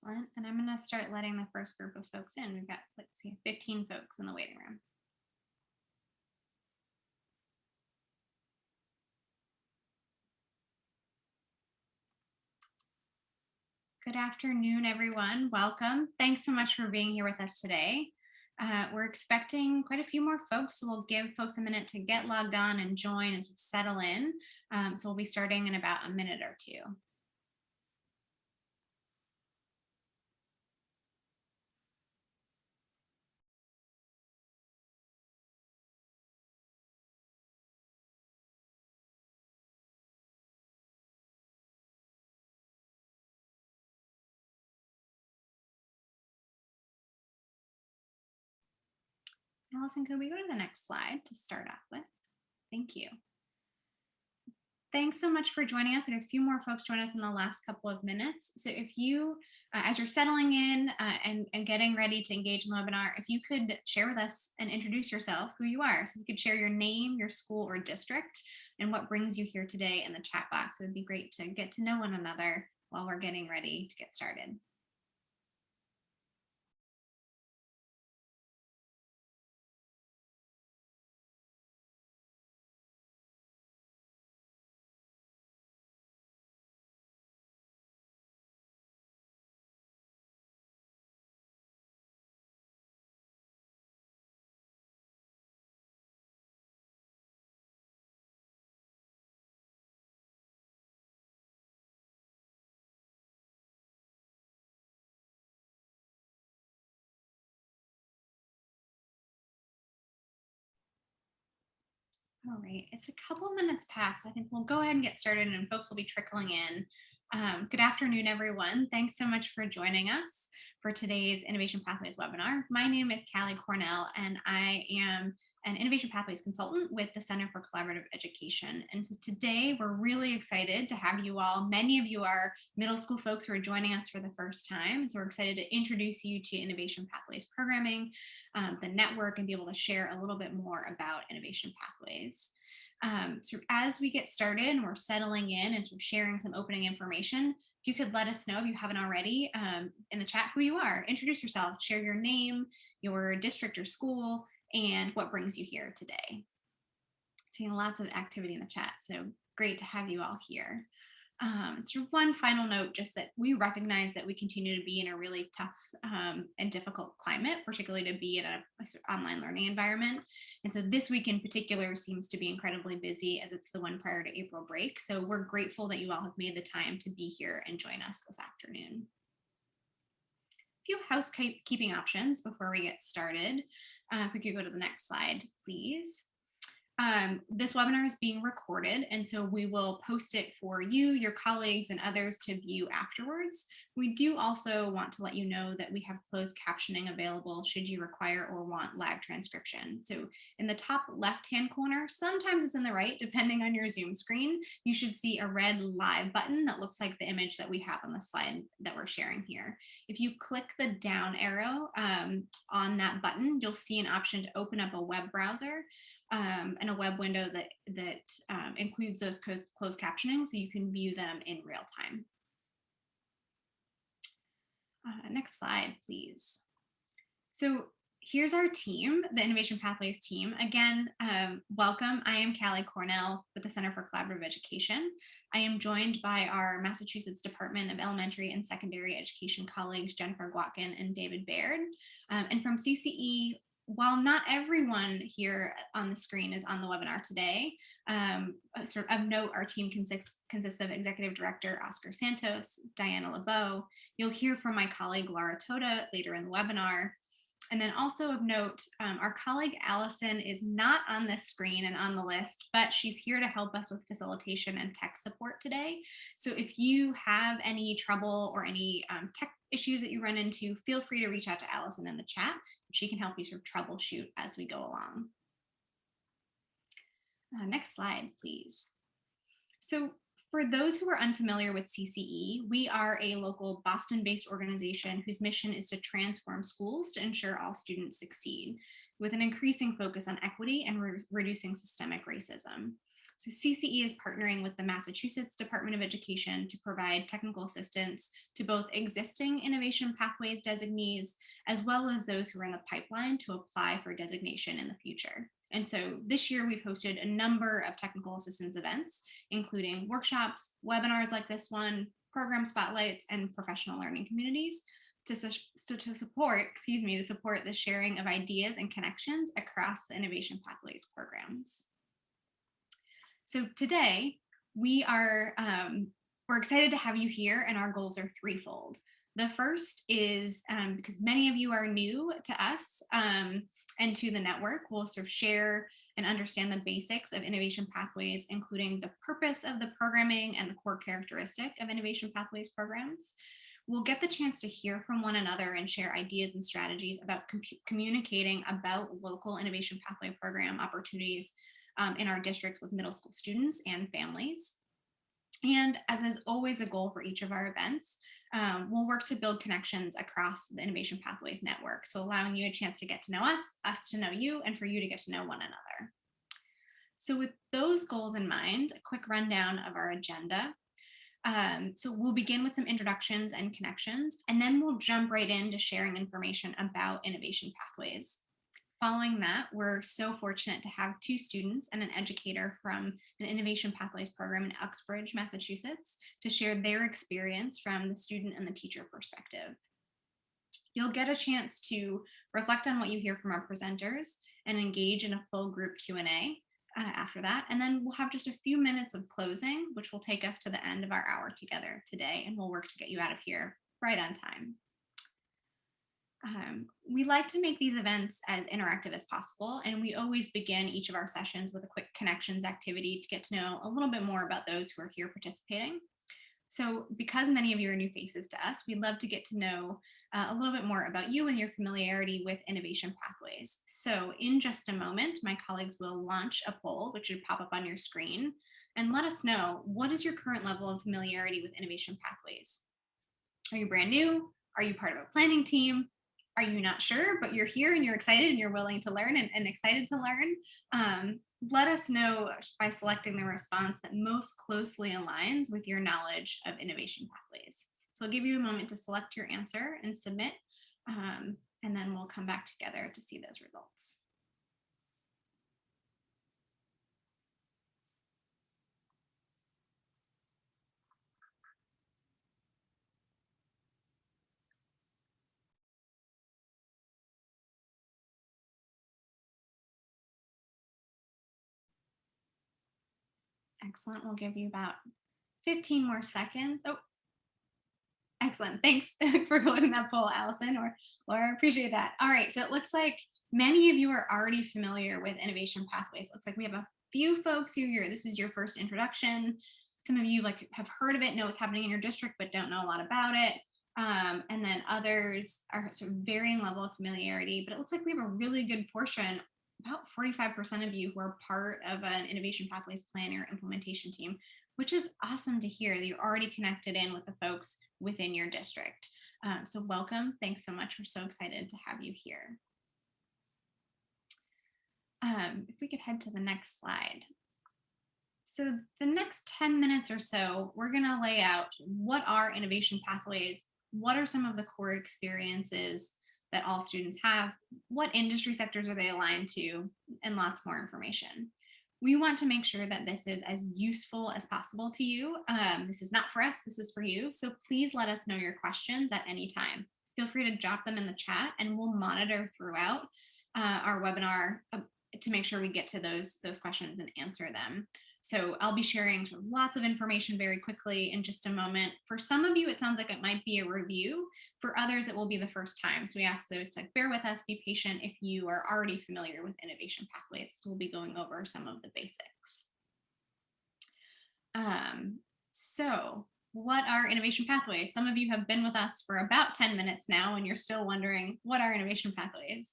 Excellent. And I'm going to start letting the first group of folks in. We've got, let's see, 15 folks in the waiting room. Good afternoon, everyone. Welcome. Thanks so much for being here with us today. We're expecting quite a few more folks, so we'll give folks a minute to get logged on and join and sort of settle in. So we'll be starting in about a minute or two. Allison, could we go to the next slide to start off with? Thank you. Thanks so much for joining us. We had a few more folks join us in the last couple of minutes. So if you, as you're settling in and getting ready to engage in the webinar, if you could share with us and introduce yourself, who you are. So you could share your name, your school or district, and what brings you here today in the chat box. It would be great to get to know one another while we're getting ready to get started. All right, it's a couple minutes past. I think we'll go ahead and get started and folks will be trickling in. Good afternoon, everyone. Thanks so much for joining us for today's Innovation Pathways webinar. My name is Callie Cornell, and I am an Innovation Pathways consultant with the Center for Collaborative Education. And so today we're really excited to have you all. Many of you are middle school folks who are joining us for the first time. So we're excited to introduce you to Innovation Pathways programming, the network, and be able to share a little bit more about Innovation Pathways. So as we get started and we're settling in and sort of sharing some opening information, if you could let us know, if you haven't already, in the chat who you are, introduce yourself, share your name, your district or school, and what brings you here today. Seeing lots of activity in the chat, so great to have you all here. Sort of one final note, just that we recognize that we continue to be in a really tough and difficult climate, particularly to be in a sort of online learning environment. And so this week in particular seems to be incredibly busy as it's the one prior to April break. So we're grateful that you all have made the time to be here and join us this afternoon. A few housekeeping options before we get started. If we could go to the next slide, please. This webinar is being recorded, and so we will post it for you, your colleagues, and others to view afterwards. We do also want to let you know that we have closed captioning available should you require or want live transcription. So in the top left-hand corner, sometimes it's in the right, depending on your Zoom screen, you should see a red live button that looks like the image that we have on the slide that we're sharing here. If you click the down arrow on that button, you'll see an option to open up a web browser and a web window that includes those closed captioning, so you can view them in real time. Next slide, please. So here's our team, the Innovation Pathways team. Again, welcome. I am Callie Cornell with the Center for Collaborative Education. I am joined by our Massachusetts Department of Elementary and Secondary Education colleagues, Jennifer Guatkin and David Baird. And from CCE, while not everyone here on the screen is on the webinar today, sort of note, our team consists of Executive Director Oscar Santos, Diana LeBeau. You'll hear from my colleague Laura Toda later in the webinar. And then also of note, our colleague Allison is not on this screen and on the list, but she's here to help us with facilitation and tech support today. So if you have any trouble or any tech issues that you run into, feel free to reach out to Allison in the chat. She can help you sort of troubleshoot as we go along. Next slide, please. So for those who are unfamiliar with CCE, we are a local Boston-based organization whose mission is to transform schools to ensure all students succeed, with an increasing focus on equity and reducing systemic racism. So CCE is partnering with the Massachusetts Department of Education to provide technical assistance to both existing Innovation Pathways designees, as well as those who are in the pipeline to apply for designation in the future. And so this year we've hosted a number of technical assistance events, including workshops, webinars like this one, program spotlights, and professional learning communities to support the sharing of ideas and connections across the Innovation Pathways programs. So today we're excited to have you here, and our goals are threefold. The first is because many of you are new to us and to the network, we'll sort of share and understand the basics of Innovation Pathways, including the purpose of the programming and the core characteristic of Innovation Pathways programs. We'll get the chance to hear from one another and share ideas and strategies about communicating about local Innovation Pathway program opportunities in our districts with middle school students and families. And as is always a goal for each of our events, we'll work to build connections across the Innovation Pathways network. So allowing you a chance to get to know us to know you, and for you to get to know one another. So with those goals in mind, a quick rundown of our agenda. So we'll begin with some introductions and connections, and then we'll jump right into sharing information about Innovation Pathways. Following that, we're so fortunate to have two students and an educator from an Innovation Pathways program in Uxbridge, Massachusetts, to share their experience from the student and the teacher perspective. You'll get a chance to reflect on what you hear from our presenters and engage in a full group Q&A after that. And then we'll have just a few minutes of closing, which will take us to the end of our hour together today, and we'll work to get you out of here right on time. We like to make these events as interactive as possible, and we always begin each of our sessions with a quick connections activity to get to know a little bit more about those who are here participating. So because many of you are new faces to us, we'd love to get to know a little bit more about you and your familiarity with Innovation Pathways. So in just a moment, my colleagues will launch a poll, which should pop up on your screen, and let us know, what is your current level of familiarity with Innovation Pathways? Are you brand new? Are you part of a planning team? Are you not sure, but you're here and you're excited and you're willing to learn and excited to learn? Let us know by selecting the response that most closely aligns with your knowledge of Innovation Pathways. So I'll give you a moment to select your answer and submit, and then we'll come back together to see those results. Excellent. We'll give you about 15 more seconds. Oh, excellent. Thanks for closing that poll, Allison or Laura. Appreciate that. All right. So it looks like many of you are already familiar with Innovation Pathways. Looks like we have a few folks who this is your first introduction. Some of you have heard of it, know what's happening in your district, but don't know a lot about it. And then others are sort of varying level of familiarity, but it looks like we have a really good portion, about 45% of you, who are part of an Innovation Pathways planning or implementation team, which is awesome to hear that you're already connected in with the folks within your district. So welcome. Thanks so much. We're so excited to have you here. If we could head to the next slide. So the next 10 minutes or so, we're going to lay out what are Innovation Pathways, what are some of the core experiences that all students have, what industry sectors are they aligned to, and lots more information. We want to make sure that this is as useful as possible to you. This is not for us, this is for you. So please let us know your questions at any time. Feel free to drop them in the chat, and we'll monitor throughout our webinar to make sure we get to those questions and answer them. So I'll be sharing lots of information very quickly in just a moment. For some of you, it sounds like it might be a review. For others, it will be the first time. So we ask those to bear with us, be patient if you are already familiar with Innovation Pathways, because we'll be going over some of the basics. So what are Innovation Pathways? Some of you have been with us for about 10 minutes now, and you're still wondering, what are Innovation Pathways?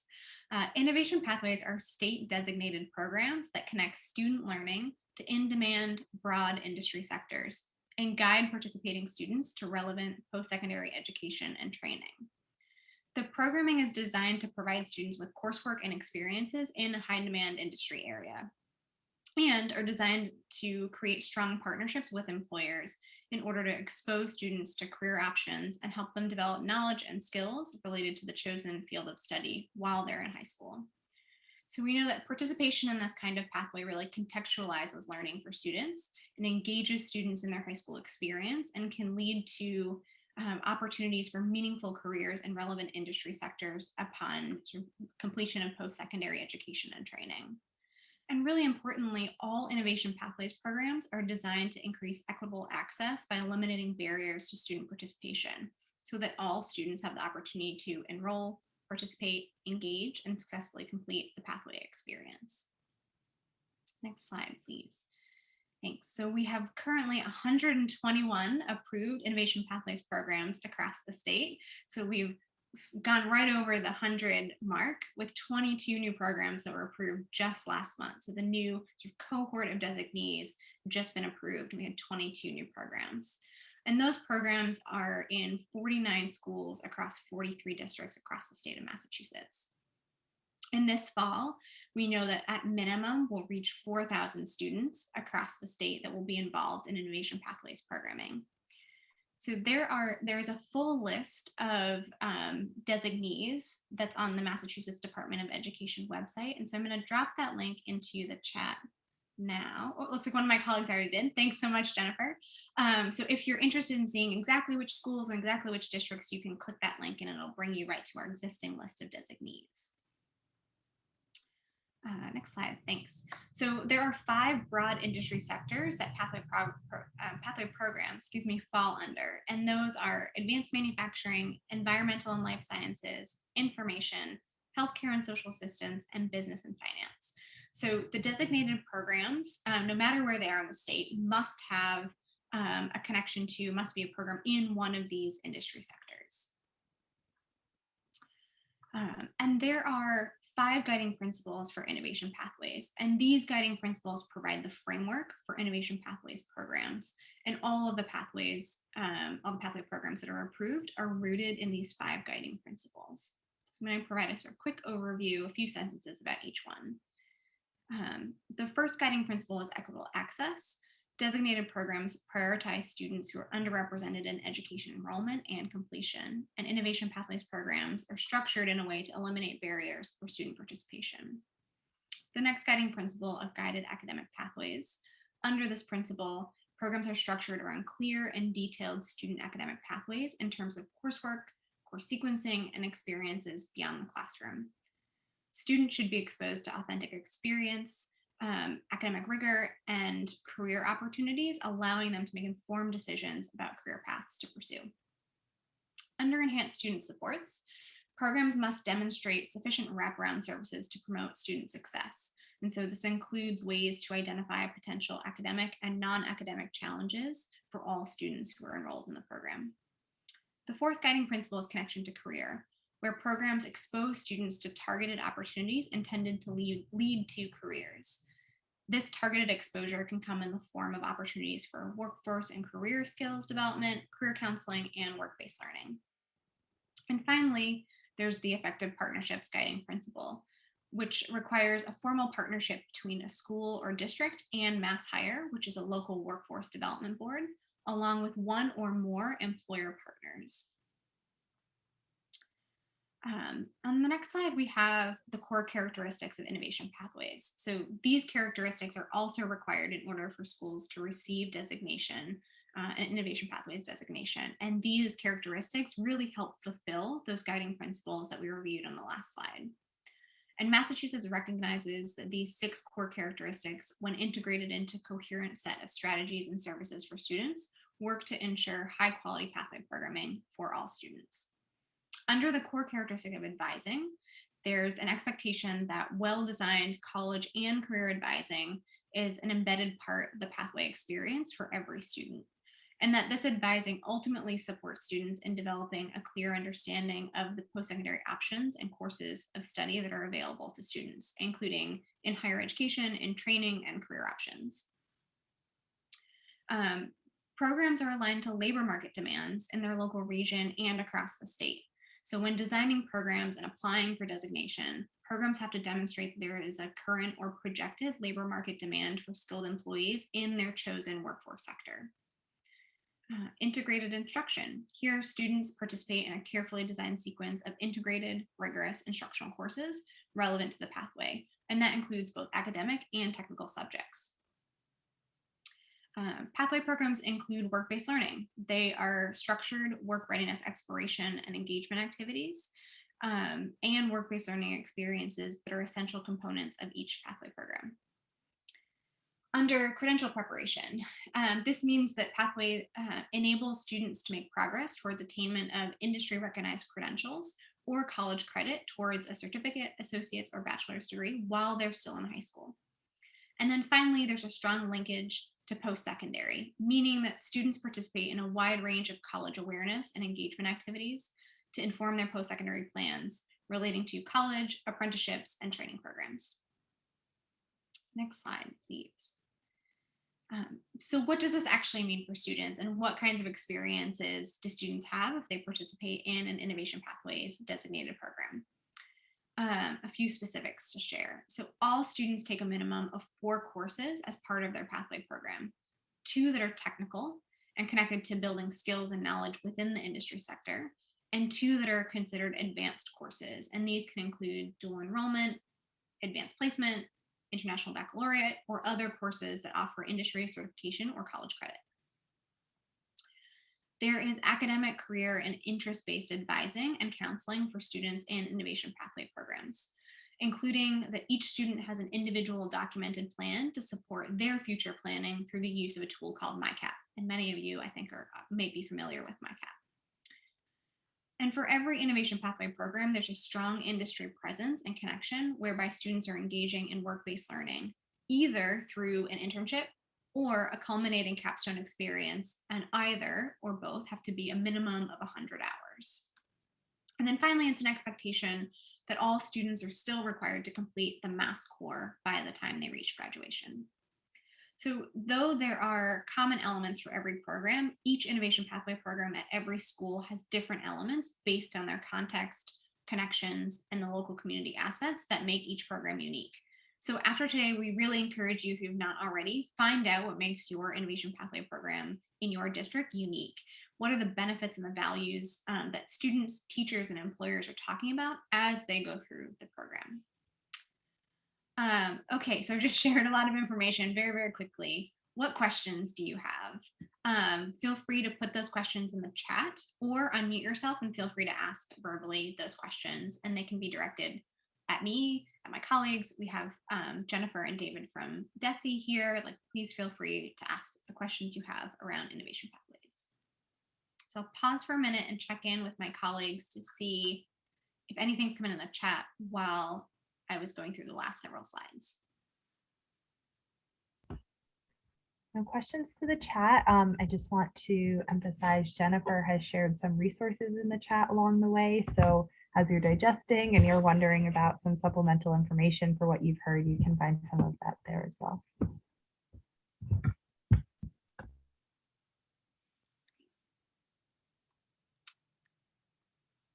Innovation Pathways are state designated programs that connect student learning to in-demand broad industry sectors and guide participating students to relevant post-secondary education and training. The programming is designed to provide students with coursework and experiences in a high demand industry area. and are designed to create strong partnerships with employers in order to expose students to career options and help them develop knowledge and skills related to the chosen field of study while they're in high school. So we know that participation in this kind of pathway really contextualizes learning for students and engages students in their high school experience and can lead to opportunities for meaningful careers in relevant industry sectors upon sort of completion of post-secondary education and training. And really importantly, all innovation pathways programs are designed to increase equitable access by eliminating barriers to student participation so that all students have the opportunity to enroll, participate, engage, and successfully complete the pathway experience. Next slide, please. Thanks. So we have currently 121 approved innovation pathways programs across the state. So we've gone right over the 100 mark with 22 new programs that were approved just last month. So the new sort of cohort of designees have just been approved. We had 22 new programs. And those programs are in 49 schools across 43 districts across the state of Massachusetts. In this fall, we know that at minimum we'll reach 4,000 students across the state that will be involved in innovation pathways programming. So there's a full list of designees that's on the Massachusetts Department of Education website. And so I'm going to drop that link into the chat now. Oh, it looks like one of my colleagues already did. Thanks so much, Jennifer. So if you're interested in seeing exactly which schools and exactly which districts, you can click that link and it'll bring you right to our existing list of designees. Next slide, thanks. So there are 5 broad industry sectors that pathway programs, fall under, and those are advanced manufacturing, environmental and life sciences, information, healthcare and social assistance, and business and finance. So the designated programs, no matter where they are in the state, must have a connection to, must be a program in one of these industry sectors. And there are 5 guiding principles for innovation pathways. And these guiding principles provide the framework for innovation pathways programs. And all the pathway programs that are approved are rooted in these 5 guiding principles. So I'm going to provide a sort of quick overview, a few sentences about each one. The first guiding principle is equitable access. Designated programs prioritize students who are underrepresented in education enrollment and completion, and innovation pathways programs are structured in a way to eliminate barriers for student participation. The next guiding principle of guided academic pathways. Under this principle, programs are structured around clear and detailed student academic pathways in terms of coursework, course sequencing, and experiences beyond the classroom. Students should be exposed to authentic experience, academic rigor, and career opportunities, allowing them to make informed decisions about career paths to pursue. Under enhanced student supports, programs must demonstrate sufficient wraparound services to promote student success. And so this includes ways to identify potential academic and non-academic challenges for all students who are enrolled in the program. The fourth guiding principle is connection to career, where programs expose students to targeted opportunities intended to lead to careers. This targeted exposure can come in the form of opportunities for workforce and career skills development, career counseling, and work-based learning. And finally, there's the effective partnerships guiding principle, which requires a formal partnership between a school or district and MassHire, which is a local workforce development board, along with one or more employer partners. On the next slide, we have the core characteristics of innovation pathways. So these characteristics are also required in order for schools to receive designation, an innovation pathways designation. And these characteristics really help fulfill those guiding principles that we reviewed on the last slide. And Massachusetts recognizes that these 6 core characteristics, when integrated into a coherent set of strategies and services for students, work to ensure high quality pathway programming for all students. Under the core characteristic of advising, there's an expectation that well-designed college and career advising is an embedded part of the pathway experience for every student, and that this advising ultimately supports students in developing a clear understanding of the post-secondary options and courses of study that are available to students, including in higher education, in training, and career options. Programs are aligned to labor market demands in their local region and across the state. So when designing programs and applying for designation, programs have to demonstrate that there is a current or projected labor market demand for skilled employees in their chosen workforce sector. Integrated instruction. Here, students participate in a carefully designed sequence of integrated, rigorous instructional courses relevant to the pathway, and that includes both academic and technical subjects. Pathway programs include work-based learning. They are structured work readiness exploration and engagement activities, and work-based learning experiences that are essential components of each pathway program. Under credential preparation, this means that Pathway enables students to make progress towards attainment of industry recognized credentials or college credit towards a certificate, associate's, or bachelor's degree while they're still in high school. And then finally, there's a strong linkage to post-secondary, meaning that students participate in a wide range of college awareness and engagement activities to inform their post-secondary plans relating to college, apprenticeships, and training programs. Next slide, please. So what does this actually mean for students, and what kinds of experiences do students have if they participate in an Innovation Pathways designated program? A few specifics to share. So all students take a minimum of 4 courses as part of their pathway program, 2 that are technical and connected to building skills and knowledge within the industry sector, and 2 that are considered advanced courses. And these can include dual enrollment, advanced placement, international baccalaureate, or other courses that offer industry certification or college credit. There is academic, career, and interest-based advising and counseling for students in Innovation Pathway programs, including that each student has an individual documented plan to support their future planning through the use of a tool called MyCap. And many of you, I think, may be familiar with MyCap. And for every Innovation Pathway program, there's a strong industry presence and connection whereby students are engaging in work-based learning, either through an internship or a culminating capstone experience, and either or both have to be a minimum of 100 hours. And then finally, it's an expectation that all students are still required to complete the Mass Core by the time they reach graduation. So though there are common elements for every program, each Innovation Pathway program at every school has different elements based on their context, connections, and the local community assets that make each program unique. So after today, we really encourage you, if you've not already, find out what makes your Innovation Pathway program in your district unique. What are the benefits and the values that students, teachers, and employers are talking about as they go through the program? Okay, so I just shared a lot of information very, very quickly. What questions do you have? Feel free to put those questions in the chat or unmute yourself and feel free to ask verbally those questions, and they can be directed at me, at my colleagues. We have Jennifer and David from DESE here. Like, please feel free to ask the questions you have around Innovation Pathways. So I'll pause for a minute and check in with my colleagues to see if anything's coming in the chat while I was going through the last several slides. No questions to the chat. I just want to emphasize Jennifer has shared some resources in the chat along the way. So as you're digesting and you're wondering about some supplemental information for what you've heard, you can find some of that there as well.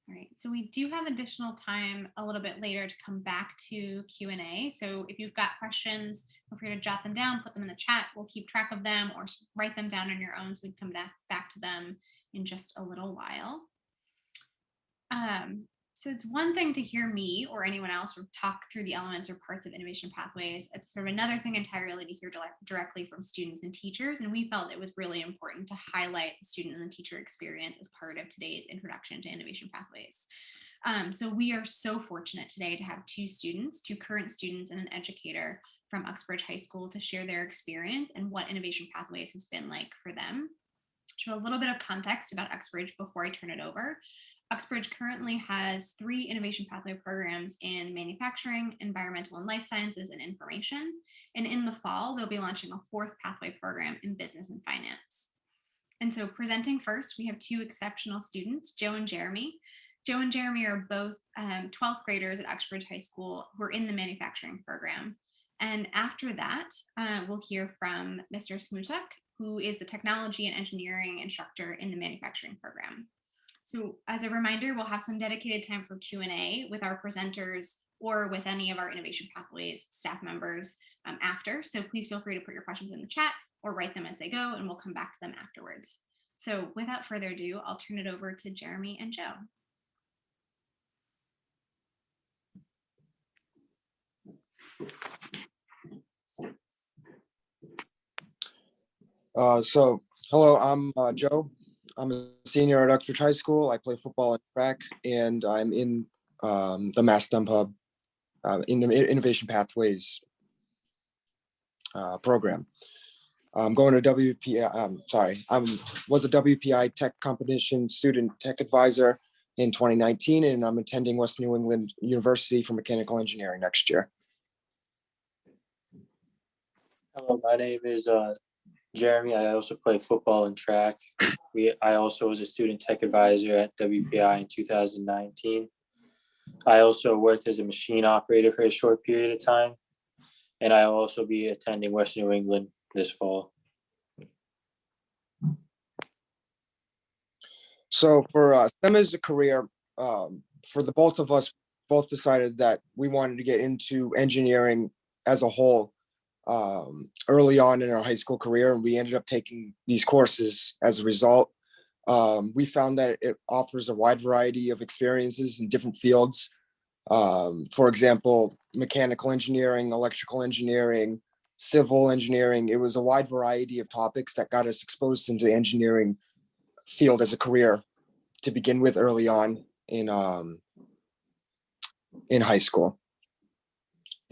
All right, so we do have additional time a little bit later to come back to Q&A. So if you've got questions, feel free to jot them down, put them in the chat. We'll keep track of them or write them down on your own so we can come back to them in just a little while. So it's one thing to hear me or anyone else talk through the elements or parts of Innovation Pathways. It's sort of another thing entirely to hear directly from students and teachers. And we felt it was really important to highlight the student and the teacher experience as part of today's introduction to Innovation Pathways. So we are so fortunate today to have 2 students, 2 current students and an educator from Uxbridge High School to share their experience and what Innovation Pathways has been like for them. So a little bit of context about Uxbridge before I turn it over. Uxbridge currently has 3 Innovation Pathway programs in manufacturing, environmental and life sciences, and information. And in the fall, they'll be launching a 4th pathway program in business and finance. And so presenting first, we have 2 exceptional students, Joe and Jeremy. Joe and Jeremy are both 12th graders at Uxbridge High School who are in the manufacturing program. And after that, we'll hear from Mr. Smutak, who is the technology and engineering instructor in the manufacturing program. So as a reminder, we'll have some dedicated time for Q&A with our presenters or with any of our Innovation Pathways staff members after. So please feel free to put your questions in the chat or write them as they go, and we'll come back to them afterwards. So without further ado, I'll turn it over to Jeremy and Joe. Hello, I'm Joe. I'm a senior at Uxbridge High School. I play football and track, and I'm in the Mass STEM Hub in the Innovation Pathways program. I'm going to WPI. I was a WPI Tech Competition Student Tech Advisor in 2019, and I'm attending West New England University for Mechanical Engineering next year. Hello, my name is Jeremy. I also play football and track. I also was a student tech advisor at WPI in 2019. I also worked as a machine operator for a short period of time, and I'll also be attending West New England this fall. So for STEM as a career, for the both of us, both decided that we wanted to get into engineering as a whole early on in our high school career, and we ended up taking these courses as a result. We found that it offers a wide variety of experiences in different fields. For example, mechanical engineering, electrical engineering, civil engineering. It was a wide variety of topics that got us exposed into the engineering field as a career to begin with early on in high school.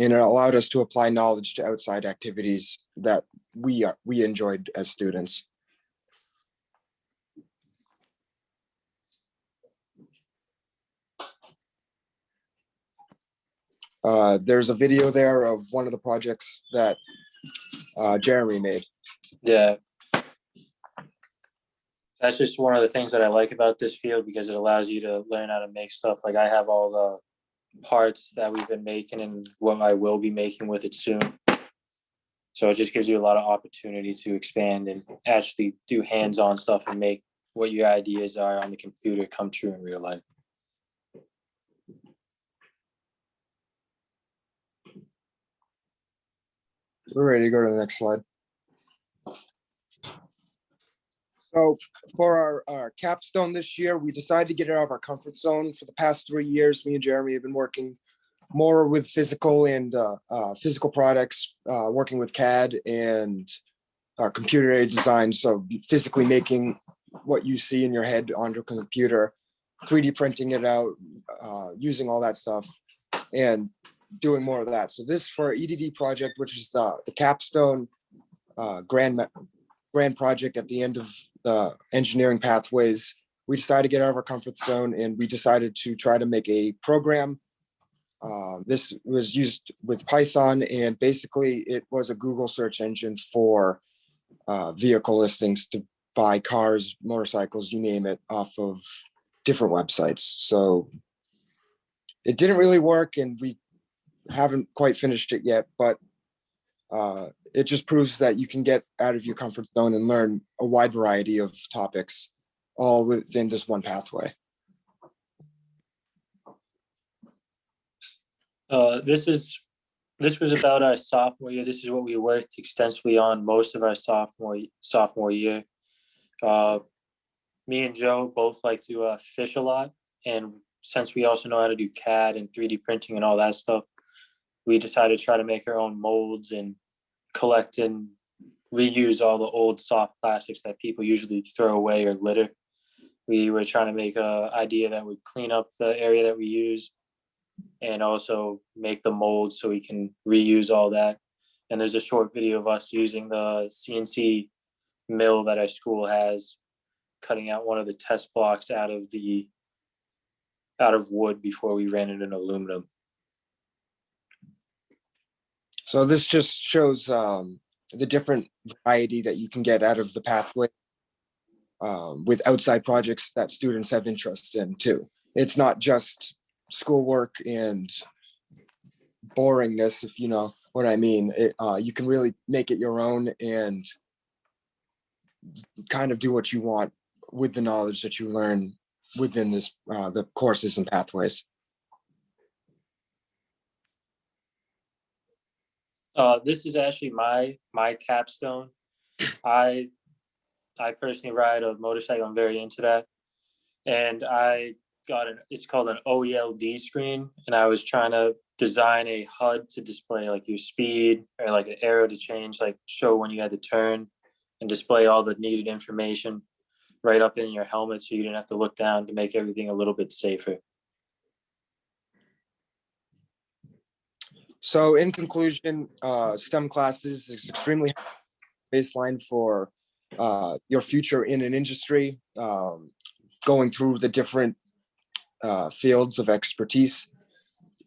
And it allowed us to apply knowledge to outside activities that we enjoyed as students. There's a video there of one of the projects that Jeremy made. Yeah, that's just one of the things that I like about this field, because it allows you to learn how to make stuff. Like, I have all the parts that we've been making and what I will be making with it soon. So it just gives you a lot of opportunity to expand and actually do hands-on stuff and make what your ideas are on the computer come true in real life. We're ready to go to the next slide. So for our capstone this year, we decided to get out of our comfort zone. For the past 3 years, me and Jeremy have been working more with physical and physical products, working with CAD and computer aided design. So physically making what you see in your head onto a computer, 3D printing it out, using all that stuff, and doing more of that. So this for our EDD project, which is the capstone grand project at the end of the engineering pathways. We decided to get out of our comfort zone, and we decided to try to make a program. This was used with Python, and basically it was a Google search engine for vehicle listings to buy cars, motorcycles, you name it, off of different websites. So it didn't really work, and we haven't quite finished it yet, but it just proves that you can get out of your comfort zone and learn a wide variety of topics all within just one pathway. This was about our sophomore year. This is what we worked extensively on most of our sophomore year. Me and Joe both like to fish a lot, and since we also know how to do CAD and 3D printing and all that stuff, we decided to try to make our own molds and collect and reuse all the old soft plastics that people usually throw away or litter. We were trying to make an idea that would clean up the area that we use and also make the molds so we can reuse all that. And there's a short video of us using the CNC mill that our school has, cutting out one of the test blocks out of wood before we ran it in aluminum. So this just shows the different variety that you can get out of the pathway with outside projects that students have interest in too. It's not just schoolwork and boringness, if you know what I mean. You can really make it your own and kind of do what you want with the knowledge that you learn within this the courses and pathways. This is actually my capstone. I personally ride a motorcycle. I'm very into that, and I got it's called an OELD screen, and I was trying to design a HUD to display like your speed or like an arrow to change, like show when you had to turn, and display all the needed information right up in your helmet, so you didn't have to look down, to make everything a little bit safer. So in conclusion, STEM classes is extremely baseline for your future in an industry, going through the different fields of expertise.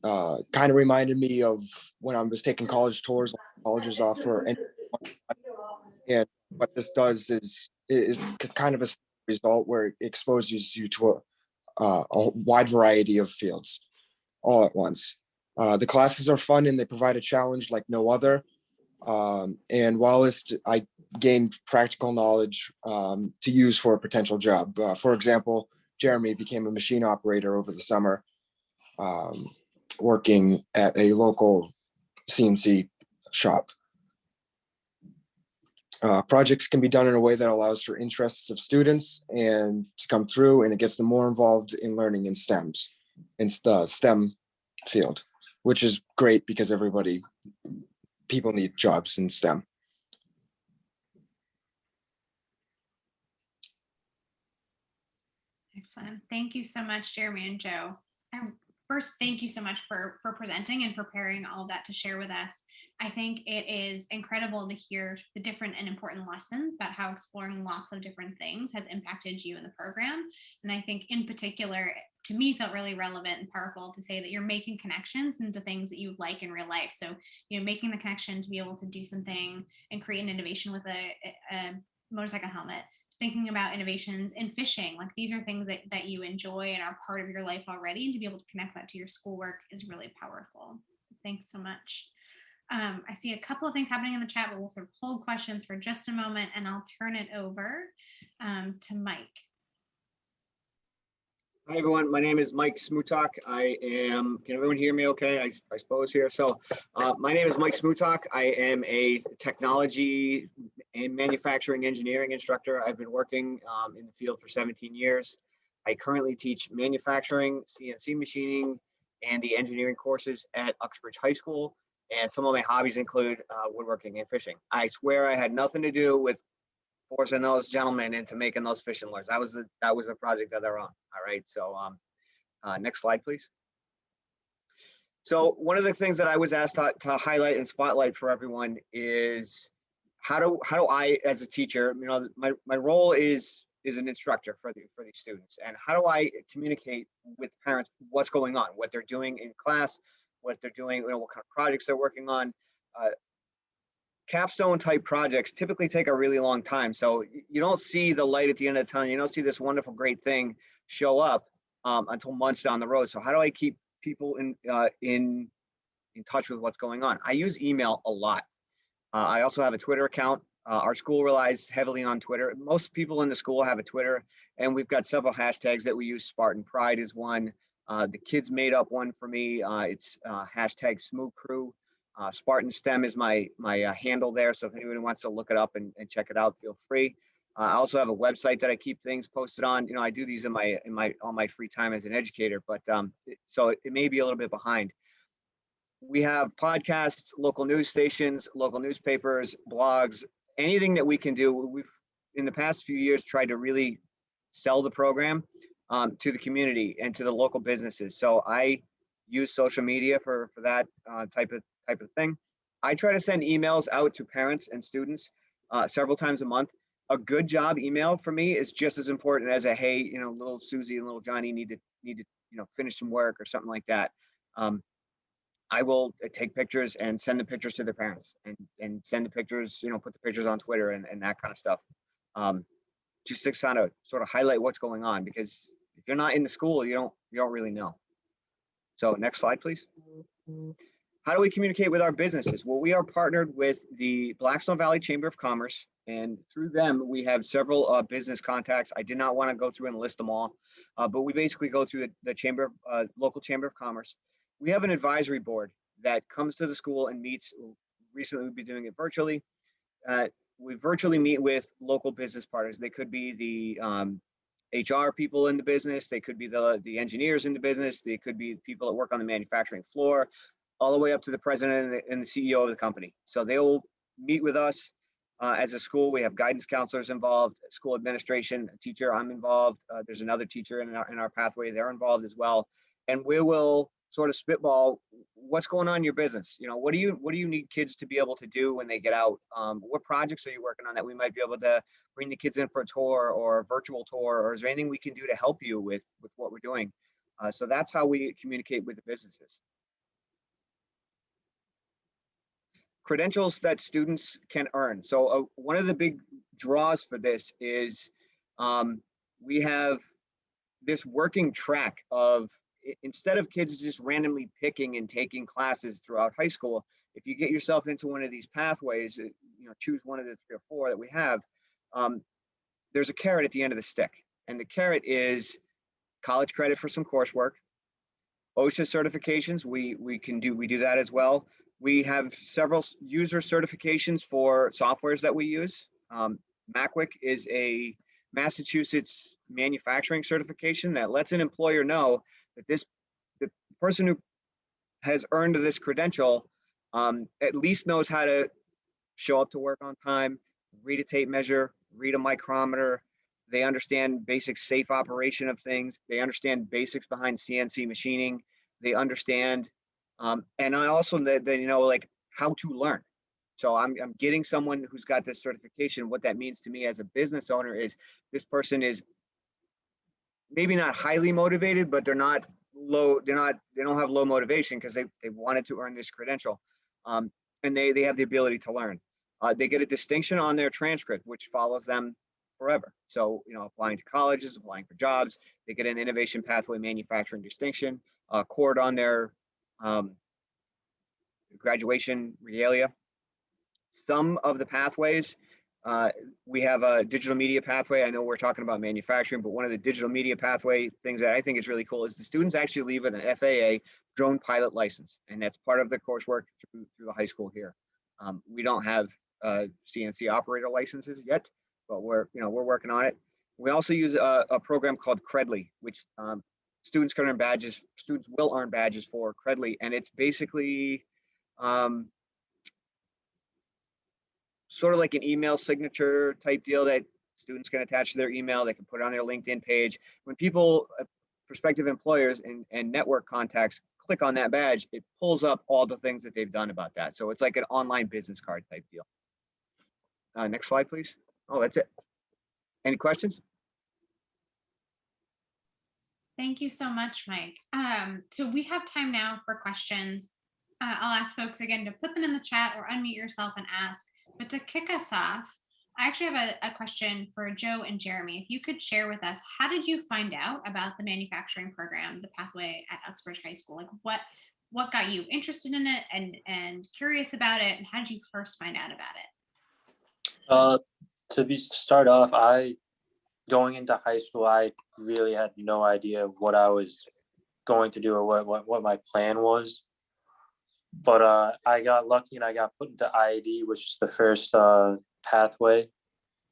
Kind of reminded me of when I was taking college tours, colleges offer, and what this does is kind of a result where it exposes you to a wide variety of fields all at once. The classes are fun and they provide a challenge like no other. And while I gained practical knowledge to use for a potential job. For example, Jeremy became a machine operator over the summer, working at a local CNC shop. Projects can be done in a way that allows for interests of students and to come through, and it gets them more involved in learning in STEM field, which is great because people need jobs in STEM. Excellent. Thank you so much, Jeremy and Joe. First, thank you so much for presenting and preparing all of that to share with us. I think it is incredible to hear the different and important lessons about how exploring lots of different things has impacted you in the program. And I think in particular, to me, felt really relevant and powerful to say that you're making connections into things that you like in real life. So, making the connection to be able to do something and create an innovation with a motorcycle helmet, thinking about innovations in fishing, like these are things that you enjoy and are part of your life already, and to be able to connect that to your schoolwork is really powerful. So thanks so much. I see a couple of things happening in the chat, but we'll sort of hold questions for just a moment, and I'll turn it over to Mike. Hi, everyone. My name is Mike Smutak. Can everyone hear me okay? I suppose here. So my name is Mike Smutak. I am a technology and manufacturing engineering instructor. I've been working in the field for 17 years. I currently teach manufacturing, CNC machining, and the engineering courses at Uxbridge High School. And some of my hobbies include woodworking and fishing. I swear I had nothing to do with forcing those gentlemen into making those fishing lures. That was a project that they're on. All right. So next slide, please. So one of the things that I was asked to highlight and spotlight for everyone is how do I, as a teacher, my role is an instructor for these students, and how do I communicate with parents what's going on, what they're doing in class, what they're doing, what kind of projects they're working on. Capstone type projects typically take a really long time. So you don't see the light at the end of the tunnel. You don't see this wonderful, great thing show up until months down the road. So how do I keep people in touch with what's going on? I use email a lot. I also have a Twitter account. Our school relies heavily on Twitter. Most people in the school have a Twitter, and we've got several hashtags that we use. Spartan Pride is one. The kids made up one for me. It's hashtag Smooth Crew. Spartan STEM is my handle there. So if anyone wants to look it up and check it out, feel free. I also have a website that I keep things posted on. I do these in all my free time as an educator, but so it may be a little bit behind. We have podcasts, local news stations, local newspapers, blogs, anything that we can do. We've in the past few years tried to really sell the program to the community and to the local businesses. So I use social media for that type of thing. I try to send emails out to parents and students several times a month. A good job email for me is just as important as a, hey, little Susie and little Johnny need to finish some work or something like that. I will take pictures and send the pictures to their parents and send the pictures, put the pictures on Twitter and that kind of stuff. Just to kind of sort of highlight what's going on, because if you're not in the school, you don't really know. So next slide, please. How do we communicate with our businesses? Well, we are partnered with the Blackstone Valley Chamber of Commerce, and through them, we have several business contacts. I did not want to go through and list them all, but we basically go through the local Chamber of Commerce. We have an advisory board that comes to the school and meets recently we'll be doing it virtually. We virtually meet with local business partners. They could be the HR people in the business. They could be the engineers in the business. They could be people that work on the manufacturing floor, all the way up to the president and the CEO of the company. So they will meet with us as a school. We have guidance counselors involved, school administration, a teacher. I'm involved. There's another teacher in our pathway. They're involved as well. And we will sort of spitball what's going on in your business. You know, what do you need kids to be able to do when they get out? What projects are you working on that we might be able to bring the kids in for a tour or a virtual tour, or is there anything we can do to help you with what we're doing? So that's how we communicate with the businesses. Credentials that students can earn. So one of the big draws for this is we have this working track of, instead of kids just randomly picking and taking classes throughout high school, if you get yourself into one of these pathways, you know, choose one of the 3 or 4 that we have, there's a carrot at the end of the stick. And the carrot is college credit for some coursework. OSHA certifications, we do that as well. We have several user certifications for softwares that we use. MACWIC is a Massachusetts manufacturing certification that lets an employer know that the person who has earned this credential at least knows how to show up to work on time, read a tape measure, read a micrometer. They understand basic safe operation of things. They understand basics behind CNC machining. They understand, and I also they know like how to learn. So I'm getting someone who's got this certification. What that means to me as a business owner is this person is maybe not highly motivated, but they're not low. They don't have low motivation because they wanted to earn this credential, and they have the ability to learn. They get a distinction on their transcript, which follows them forever. So, you know, applying to colleges, applying for jobs, they get an innovation pathway manufacturing distinction, cord on their graduation regalia. Some of the pathways, we have a digital media pathway. I know we're talking about manufacturing, but one of the digital media pathway things that I think is really cool is the students actually leave with an FAA drone pilot license, and that's part of the coursework through the high school here. We don't have CNC operator licenses yet, but we're working on it. We also use a program called Credly, which students can earn badges. Students will earn badges for Credly, and it's basically sort of like an email signature type deal that students can attach to their email. They can put it on their LinkedIn page. When people, prospective employers and network contacts click on that badge, it pulls up all the things that they've done about that. So it's like an online business card type deal. Next slide, please. Oh, that's it. Any questions? Thank you so much, Mike. So we have time now for questions. I'll ask folks again to put them in the chat or unmute yourself and ask. But to kick us off, I actually have a question for Joe and Jeremy. If you could share with us, how did you find out about the manufacturing program, the pathway at Uxbridge High School? Like what got you interested in it and curious about it, and how did you first find out about it? To start off, going into high school, I really had no idea what I was going to do or what my plan was. But I got lucky and I got put into IAD, which is the first pathway,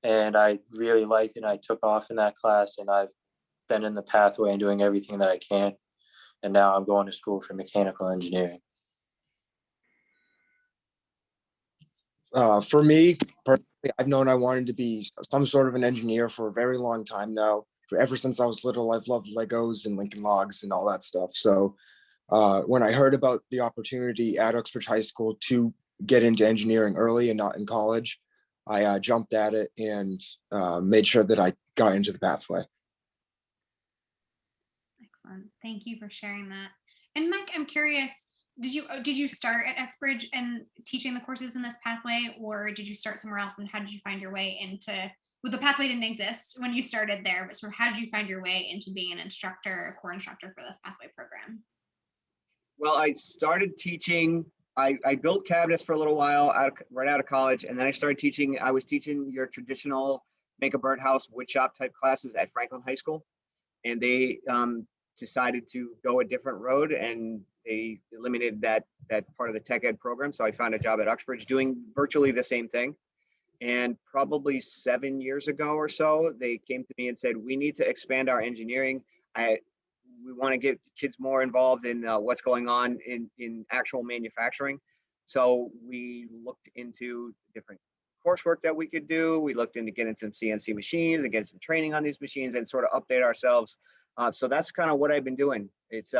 and I really liked it. And I took off in that class, and I've been in the pathway and doing everything that I can. And now I'm going to school for mechanical engineering. For me, personally, I've known I wanted to be some sort of an engineer for a very long time now. Ever since I was little, I've loved Legos and Lincoln Logs and all that stuff. So when I heard about the opportunity at Uxbridge High School to get into engineering early and not in college, I jumped at it and made sure that I got into the pathway. Excellent. Thank you for sharing that. And Mike, I'm curious, did you start at Uxbridge and teaching the courses in this pathway, or did you start somewhere else? And how did you find your way into, well, the pathway didn't exist when you started there, but sort of how did you find your way into being an instructor, a core instructor for this pathway program? Well, I started teaching. I built cabinets for a little while right out of college, and then I started teaching. I was teaching your traditional make a birdhouse wood shop type classes at Franklin High School, and they decided to go a different road, and they eliminated that part of the tech ed program. So I found a job at Uxbridge doing virtually the same thing. And probably 7 years ago or so, they came to me and said, we need to expand our engineering. We want to get kids more involved in what's going on in actual manufacturing. So we looked into different coursework that we could do. We looked into getting some CNC machines and getting some training on these machines and sort of update ourselves. So that's kind of what I've been doing. It's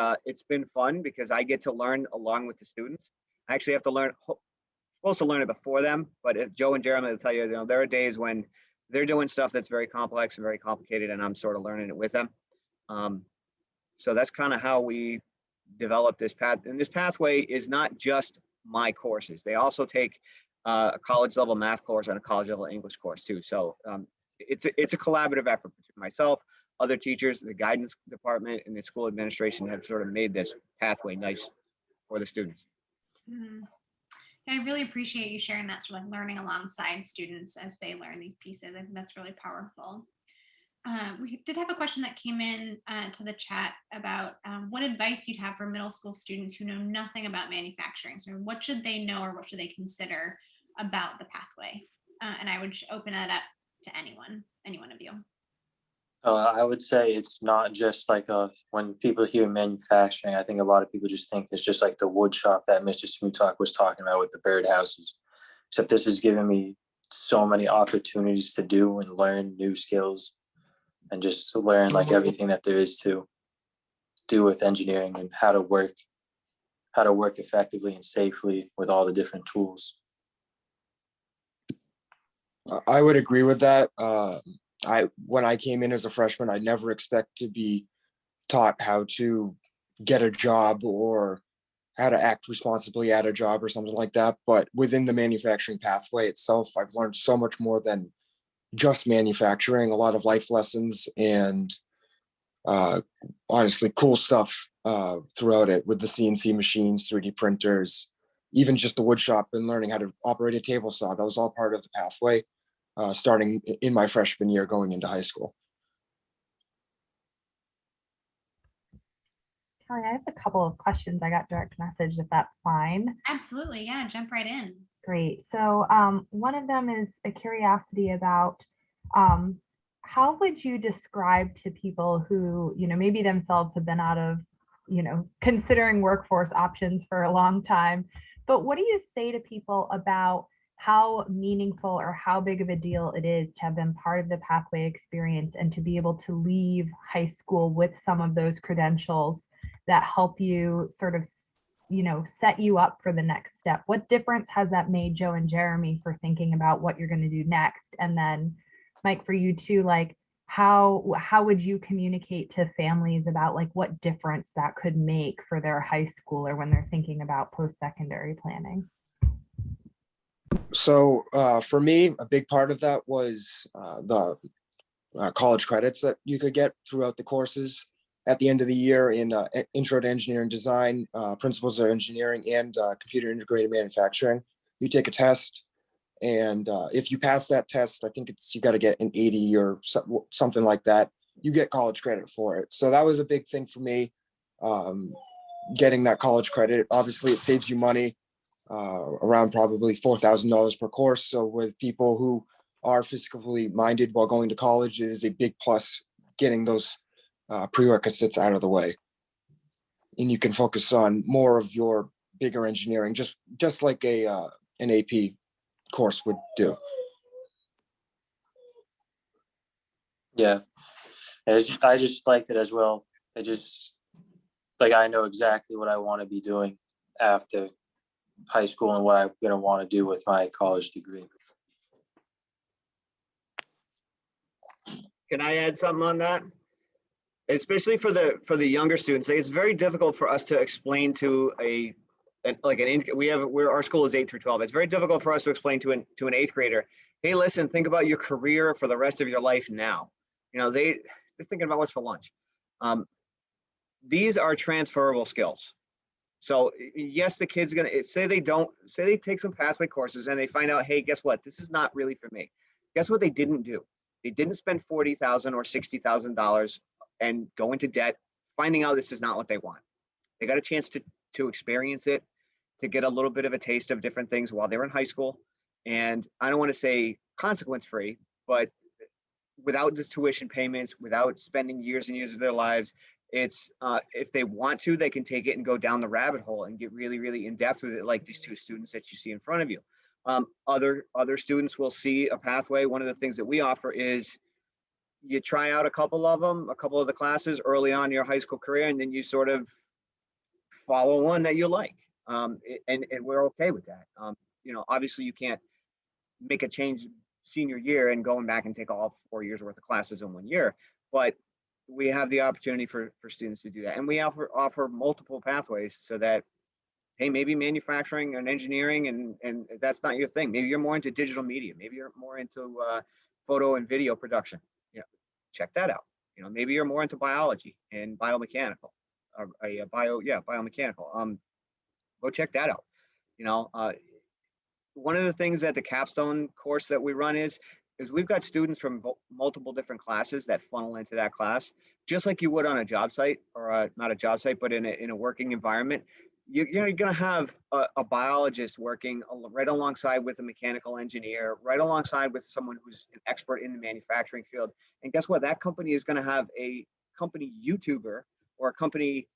been fun because I get to learn along with the students. I actually have to learn, supposed to learn it before them, but if Joe and Jeremy will tell you, there are days when they're doing stuff that's very complex and very complicated, and I'm sort of learning it with them. So that's kind of how we developed this path. And this pathway is not just my courses. They also take a college level math course and a college level English course too. So it's a collaborative effort between myself, other teachers, the guidance department, and the school administration have sort of made this pathway nice for the students. Mhm. I really appreciate you sharing that, sort of like learning alongside students as they learn these pieces. I think that's really powerful. We did have a question that came in to the chat about what advice you'd have for middle school students who know nothing about manufacturing. So what should they know or what should they consider about the pathway? And I would open it up to any one of you. I would say it's not just like when people hear manufacturing, I think a lot of people just think it's just like the wood shop that Mr. Smutak was talking about with the birdhouses. Except this has given me so many opportunities to do and learn new skills and just to learn like everything that there is to do with engineering and how to work effectively and safely with all the different tools. I would agree with that. When I came in as a freshman, I never expect to be taught how to get a job or how to act responsibly at a job or something like that. But within the manufacturing pathway itself, I've learned so much more than just manufacturing, a lot of life lessons and honestly cool stuff throughout it with the CNC machines, 3D printers, even just the wood shop and learning how to operate a table saw. That was all part of the pathway. Starting in my freshman year going into high school. Kelly, I have a couple of questions. I got direct message if that's fine. Absolutely. Yeah. Jump right in. Great. So one of them is a curiosity about how would you describe to people who, maybe themselves have been out of, considering workforce options for a long time, but what do you say to people about how meaningful or how big of a deal it is to have been part of the pathway experience and to be able to leave high school with some of those credentials that help you sort of, set you up for the next step? What difference has that made, Joe and Jeremy, for thinking about what you're going to do next? And then Mike, for you too, like how would you communicate to families about like what difference that could make for their high schooler when they're thinking about post-secondary planning? So for me, a big part of that was the college credits that you could get throughout the courses at the end of the year in Intro to Engineering Design, Principles of Engineering, and Computer Integrated Manufacturing. You take a test, and if you pass that test, I think you got to get an 80 or something like that. You get college credit for it. So that was a big thing for me, getting that college credit. Obviously, it saves you money. Around probably $4,000 per course. So with people who are physically minded while going to college, it is a big plus getting those prerequisites out of the way. And you can focus on more of your bigger engineering, just like an AP course would do. Yeah, I just liked it as well. I just I know exactly what I want to be doing after high school and what I'm going to want to do with my college degree. Can I add something on that? Especially for the younger students, it's very difficult for us to explain to our school is 8 through 12. It's very difficult for us to explain to an 8th grader, hey, listen, think about your career for the rest of your life now. They're thinking about what's for lunch. These are transferable skills. So yes, the kid's gonna say they take some pathway courses and they find out, hey, guess what? This is not really for me. Guess what they didn't do? They didn't spend $40,000 or $60,000 and go into debt finding out this is not what they want. They got a chance to experience it, to get a little bit of a taste of different things while they're in high school. And I don't want to say consequence free, but without the tuition payments, without spending years and years of their lives, it's if they want to, they can take it and go down the rabbit hole and get really, really in depth with it, like these two students that you see in front of you. Other students will see a pathway. One of the things that we offer is you try out a couple of the classes early on in your high school career, and then you sort of follow one that you like. And we're okay with that. Obviously you can't make a change senior year and going back and take all 4 years worth of classes in 1 year, but we have the opportunity for students to do that. And we offer multiple pathways so that, hey, maybe manufacturing and engineering and that's not your thing. Maybe you're more into digital media. Maybe you're more into photo and video production. Check that out. Maybe you're more into biology and biomechanical, biomechanical. Go check that out. One of the things that the capstone course that we run is we've got students from multiple different classes that funnel into that class, just like you would on a job site, or not a job site, but in a working environment. You're going to have a biologist working right alongside with a mechanical engineer, right alongside with someone who's an expert in the manufacturing field. And guess what? That company is going to have a company YouTuber or a company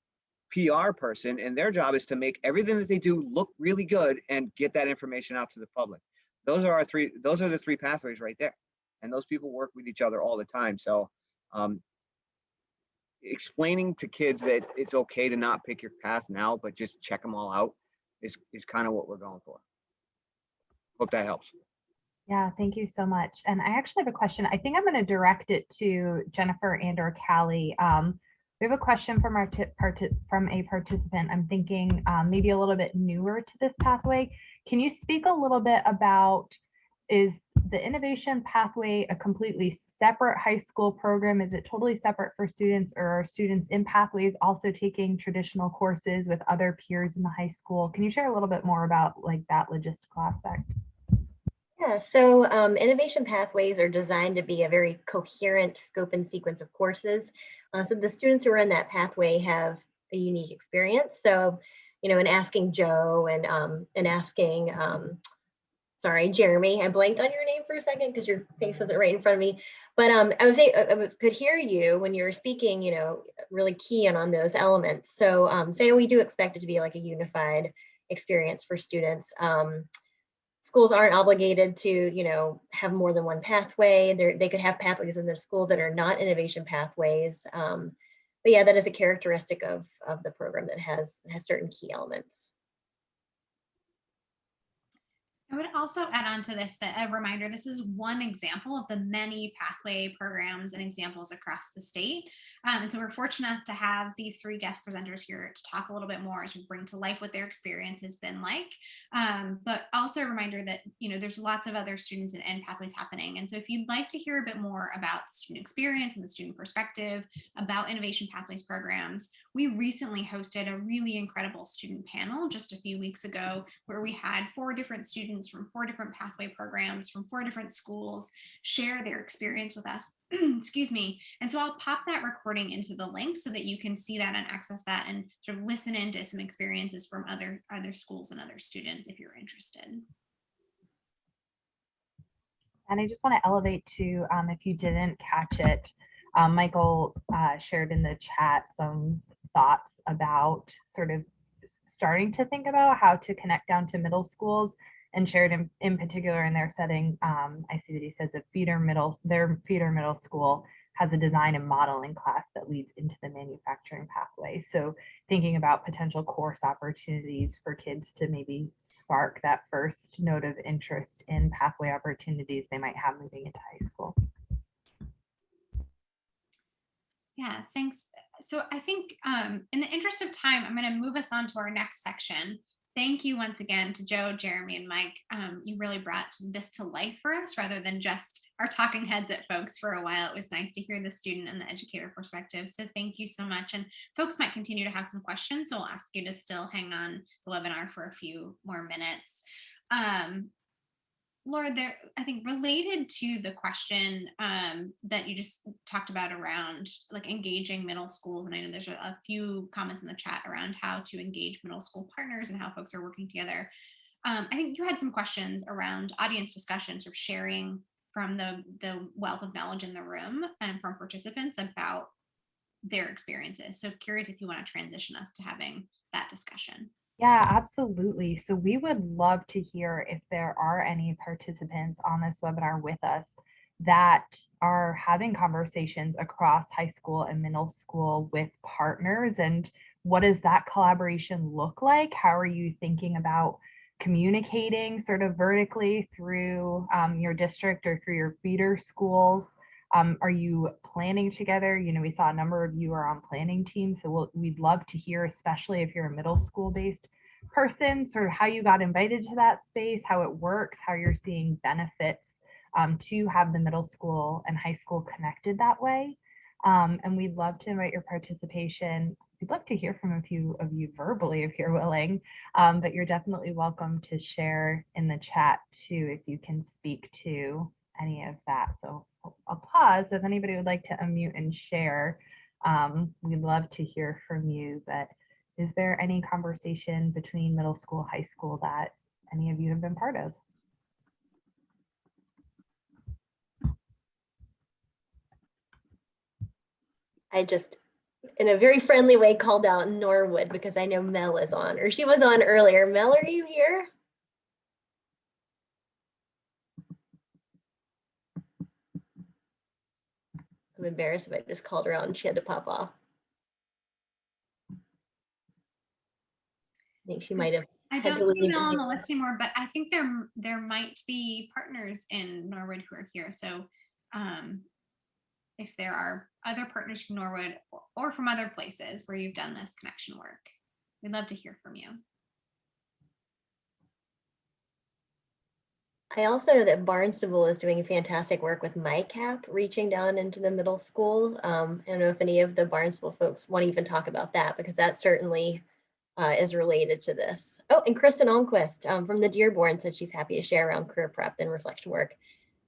PR person, and their job is to make everything that they do look really good and get that information out to the public. Those are the three pathways right there. And those people work with each other all the time. So explaining to kids that it's okay to not pick your path now, but just check them all out is kind of what we're going for. Hope that helps. Yeah, thank you so much. And I actually have a question. I think I'm going to direct it to Jennifer and or Callie. We have a question from from a participant. I'm thinking maybe a little bit newer to this pathway. Can you speak a little bit about, is the innovation pathway a completely separate high school program? Is it totally separate for students, or are students in pathways also taking traditional courses with other peers in the high school? Can you share a little bit more about like that logistical aspect? Yeah, so innovation pathways are designed to be a very coherent scope and sequence of courses. So the students who are in that pathway have a unique experience. So, in asking Joe and asking, sorry, Jeremy, I blanked on your name for a second because your face wasn't right in front of me. But I would say could hear you when you were speaking, really key on those elements. So say we do expect it to be like a unified experience for students. Schools aren't obligated to, have more than one pathway. They could have pathways in their school that are not innovation pathways. But yeah, that is a characteristic of the program that has certain key elements. I would also add on to this that a reminder, this is one example of the many pathway programs and examples across the state. And so we're fortunate enough to have these three guest presenters here to talk a little bit more as we bring to life what their experience has been like. But also a reminder that, there's lots of other students and pathways happening. And so if you'd like to hear a bit more about the student experience and the student perspective about innovation pathways programs, we recently hosted a really incredible student panel just a few weeks ago where we had 4 different students from 4 different pathway programs from 4 different schools share their experience with us. Excuse me. And so I'll pop that recording into the link so that you can see that and access that and sort of listen into some experiences from other schools and other students if you're interested. And I just want to elevate to, if you didn't catch it, Michael shared in the chat some thoughts about sort of starting to think about how to connect down to middle schools, and shared in particular in their setting. I see that he says their feeder middle school has a design and modeling class that leads into the manufacturing pathway. So thinking about potential course opportunities for kids to maybe spark that first note of interest in pathway opportunities they might have moving into high school. Yeah, thanks. So I think in the interest of time, I'm going to move us on to our next section. Thank you once again to Joe, Jeremy, and Mike. You really brought this to life for us rather than just our talking heads at folks for a while. It was nice to hear the student and the educator perspective. So thank you so much. And folks might continue to have some questions, so I'll ask you to still hang on the webinar for a few more minutes. Laura, there, I think related to the question that you just talked about around like engaging middle schools, and I know there's a few comments in the chat around how to engage middle school partners and how folks are working together. I think you had some questions around audience discussion, sort of sharing from the wealth of knowledge in the room and from participants about their experiences. So curious if you want to transition us to having that discussion. Yeah, absolutely. So we would love to hear if there are any participants on this webinar with us that are having conversations across high school and middle school with partners, and what does that collaboration look like? How are you thinking about communicating sort of vertically through your district or through your feeder schools? Are you planning together? You know, we saw a number of you are on planning teams, so we'd love to hear, especially if you're a middle school based person, sort of how you got invited to that space, how it works, how you're seeing benefits to have the middle school and high school connected that way. And we'd love to invite your participation. We'd love to hear from a few of you verbally if you're willing, but you're definitely welcome to share in the chat too if you can speak to any of that. So I'll pause if anybody would like to unmute and share. We'd love to hear from you, but is there any conversation between middle school, high school that any of you have been part of? I just, in a very friendly way, called out Norwood because I know Mel is on, or she was on earlier. Mel, are you here? I'm embarrassed if I just called her out and she had to pop off. I think she might have. I had to don't see leave Mel on and the list anymore, but I think there might be partners in Norwood who are here. So if there are other partners from Norwood or from other places where you've done this connection work, we'd love to hear from you. I also know that Barnstable is doing fantastic work with MyCap, reaching down into the middle school. I don't know if any of the Barnstable folks want to even talk about that, because that certainly is related to this. Oh, and Kristen Almquist from the Dearborn said she's happy to share around career prep and reflection work.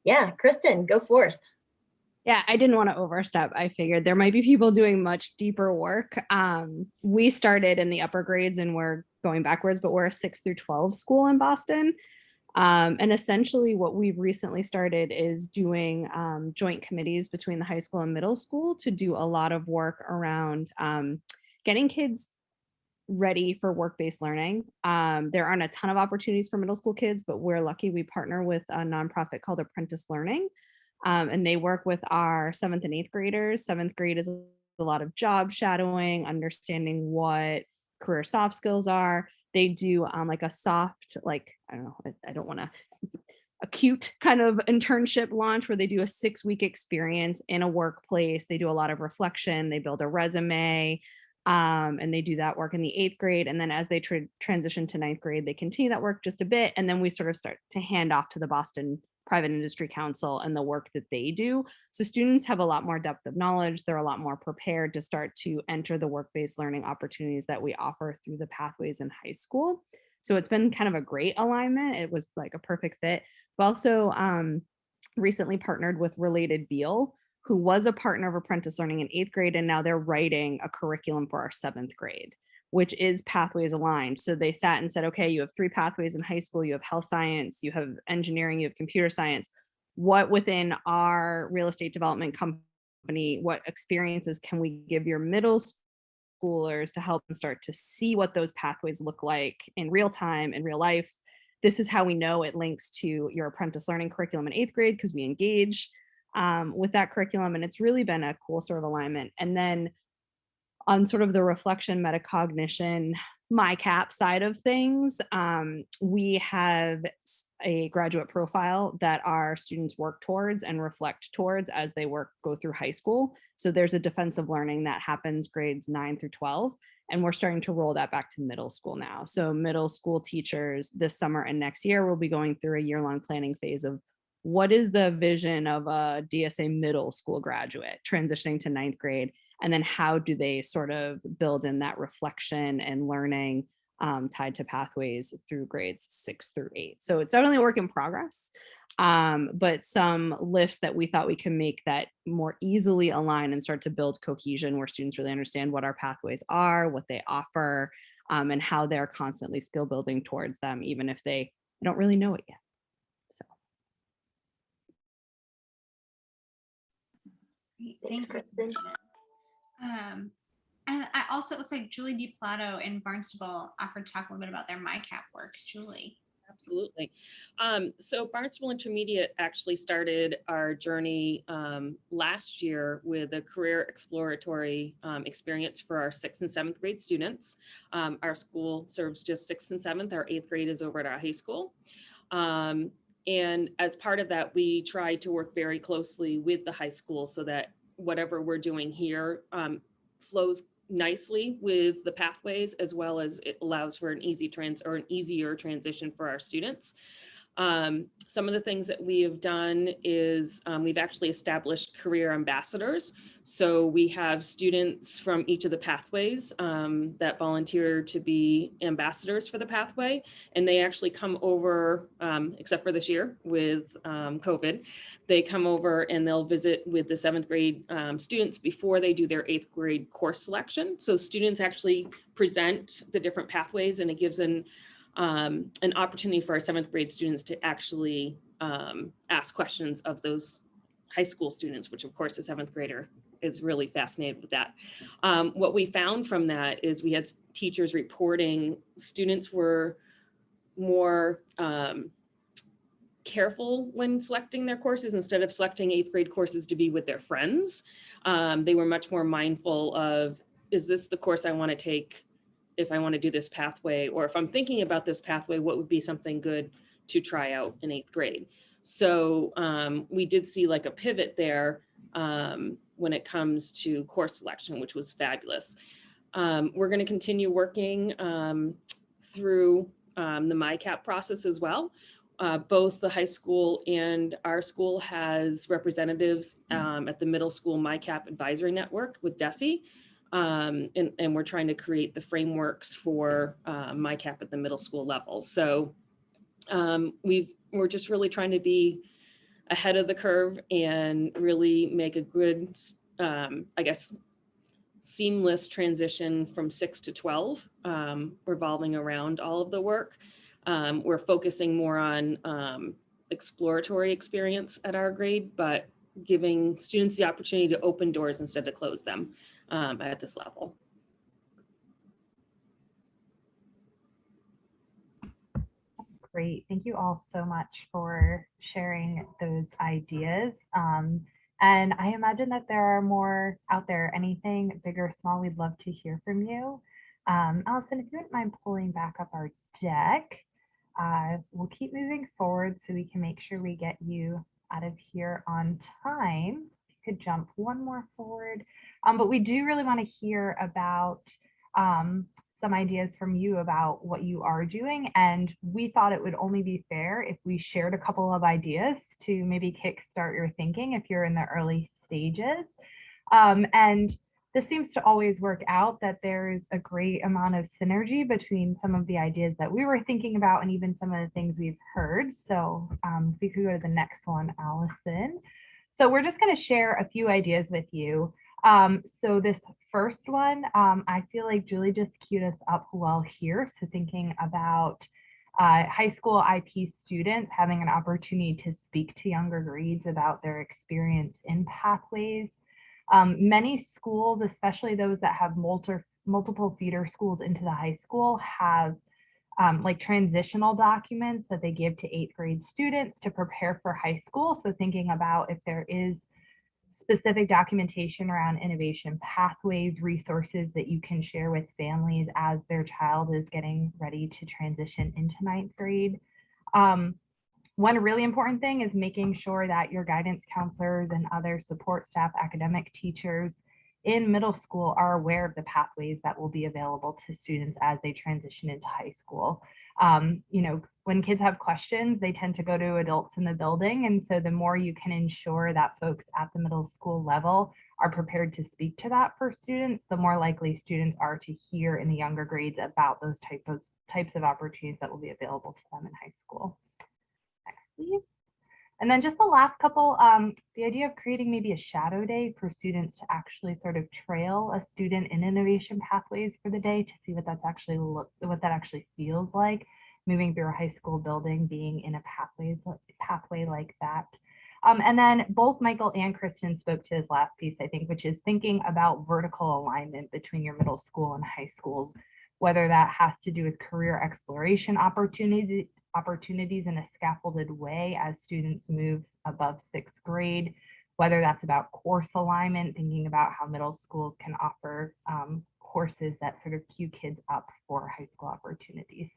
Yeah, Kristen, go forth. Yeah, I didn't want to overstep. I figured there might be people doing much deeper work. We started in the upper grades and we're going backwards, but we're a 6 through 12 school in Boston. And essentially what we've recently started is doing joint committees between the high school and middle school to do a lot of work around getting kids ready for work-based learning. There aren't a ton of opportunities for middle school kids, but we're lucky we partner with a nonprofit called Apprentice Learning. And they work with our 7th and 8th graders. 7th grade is a lot of job shadowing, understanding what career soft skills are. They do like a soft, like, I don't know, I don't want to, a cute kind of internship launch where they do a 6-week experience in a workplace. They do a lot of reflection. They build a resume. And they do that work in the 8th grade. And then as they transition to 9th grade, they continue that work just a bit. And then we sort of start to hand off to the Boston Private Industry Council and the work that they do. So students have a lot more depth of knowledge. They're a lot more prepared to start to enter the work-based learning opportunities that we offer through the pathways in high school. So it's been kind of a great alignment. It was like a perfect fit. We also recently partnered with Related Beal, who was a partner of Apprentice Learning in 8th grade, and now they're writing a curriculum for our 7th grade, which is pathways aligned. So they sat and said, okay, you have 3 pathways in high school, you have health science, you have engineering, you have computer science. What within our real estate development company, what experiences can we give your middle schoolers to help them start to see what those pathways look like in real time, in real life? This is how we know it links to your apprentice learning curriculum in 8th grade, because we engage with that curriculum, and it's really been a cool sort of alignment. And then on sort of the reflection, metacognition, MyCap side of things, we have a graduate profile that our students work towards and reflect towards as they go through high school. So there's a defensive learning that happens grades 9 through 12, and we're starting to roll that back to middle school now. So middle school teachers this summer and next year will be going through a year-long planning phase of what is the vision of a DSA middle school graduate transitioning to 9th grade, and then how do they sort of build in that reflection and learning tied to pathways through grades 6 through 8. So it's definitely a work in progress, but some lifts that we thought we can make that more easily align and start to build cohesion where students really understand what our pathways are, what they offer, and how they're constantly skill building towards them, even if they don't really know it yet. So. Great, Thanks, thank you, Kristen. Kristen. And it looks like Julie DiPlato in Barnstable offered to talk a little bit about their MyCap work. Julie. Absolutely. So Barnstable Intermediate actually started our journey last year with a career exploratory experience for our 6th and 7th grade students. Our school serves just 6th and 7th. Our 8th grade is over at our high school. And as part of that, we try to work very closely with the high school so that whatever we're doing here flows nicely with the pathways, as well as it allows for an easier transition for our students. Some of the things that we have done is we've actually established career ambassadors. So we have students from each of the pathways that volunteer to be ambassadors for the pathway. And they actually come over, except for this year with COVID, they come over and they'll visit with the 7th grade students before they do their 8th grade course selection. So students actually present the different pathways, and it gives an opportunity for our 7th grade students to actually ask questions of those high school students, which of course a 7th grader is really fascinated with that. What we found from that is we had teachers reporting students were more careful when selecting their courses. Instead of selecting 8th grade courses to be with their friends, they were much more mindful of, is this the course I want to take if I want to do this pathway, or if I'm thinking about this pathway, what would be something good to try out in 8th grade? So we did see like a pivot there when it comes to course selection, which was fabulous. We're going to continue working through the MyCap process as well. Both the high school and our school has representatives at the middle school MyCap advisory network with DESE. And we're trying to create the frameworks for MyCap at the middle school level. So we're just really trying to be ahead of the curve and really make a good, I guess, seamless transition from 6 to 12, revolving around all of the work. We're focusing more on exploratory experience at our grade, but giving students the opportunity to open doors instead of close them at this level. That's great. Thank you all so much for sharing those ideas. And I imagine that there are more out there. Anything big or small, we'd love to hear from you. Allison, if you wouldn't mind pulling back up our deck, we'll keep moving forward so we can make sure we get you out of here on time. If you could jump one more forward. But we do really want to hear about some ideas from you about what you are doing. And we thought it would only be fair if we shared a couple of ideas to maybe kickstart your thinking if you're in the early stages. And this seems to always work out, that there's a great amount of synergy between some of the ideas that we were thinking about and even some of the things we've heard. So if we could go to the next one, Allison. So we're just going to share a few ideas with you. So this first one, I feel like Julie just queued us up well here. So thinking about high school IP students having an opportunity to speak to younger grades about their experience in pathways. Many schools, especially those that have multiple feeder schools into the high school, have like transitional documents that they give to 8th grade students to prepare for high school. So thinking about if there is specific documentation around innovation pathways, resources that you can share with families as their child is getting ready to transition into 9th grade. One really important thing is making sure that your guidance counselors and other support staff, academic teachers in middle school are aware of the pathways that will be available to students as they transition into high school. You know, when kids have questions, they tend to go to adults in the building. And so the more you can ensure that folks at the middle school level are prepared to speak to that for students, the more likely students are to hear in the younger grades about those types of opportunities that will be available to them in high school. Next, please. And then just the last couple, the idea of creating maybe a shadow day for students to actually sort of trail a student in innovation pathways for the day to see what that's actually what that actually feels like, moving through a high school building, being in a pathway like that. And then both Michael and Kristen spoke to his last piece, I think, which is thinking about vertical alignment between your middle school and high schools, whether that has to do with career exploration opportunities in a scaffolded way as students move above 6th grade, whether that's about course alignment, thinking about how middle schools can offer courses that sort of cue kids up for high school opportunities.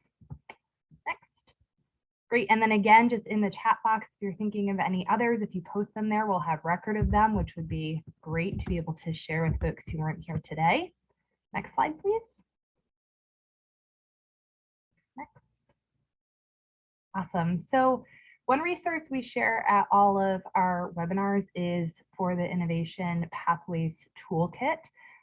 Next. Great, and then again, just in the chat box, if you're thinking of any others, if you post them there, we'll have record of them, which would be great to be able to share with folks who weren't here today. Next slide, please. Next. Awesome. So one resource we share at all of our webinars is for the Innovation Pathways Toolkit.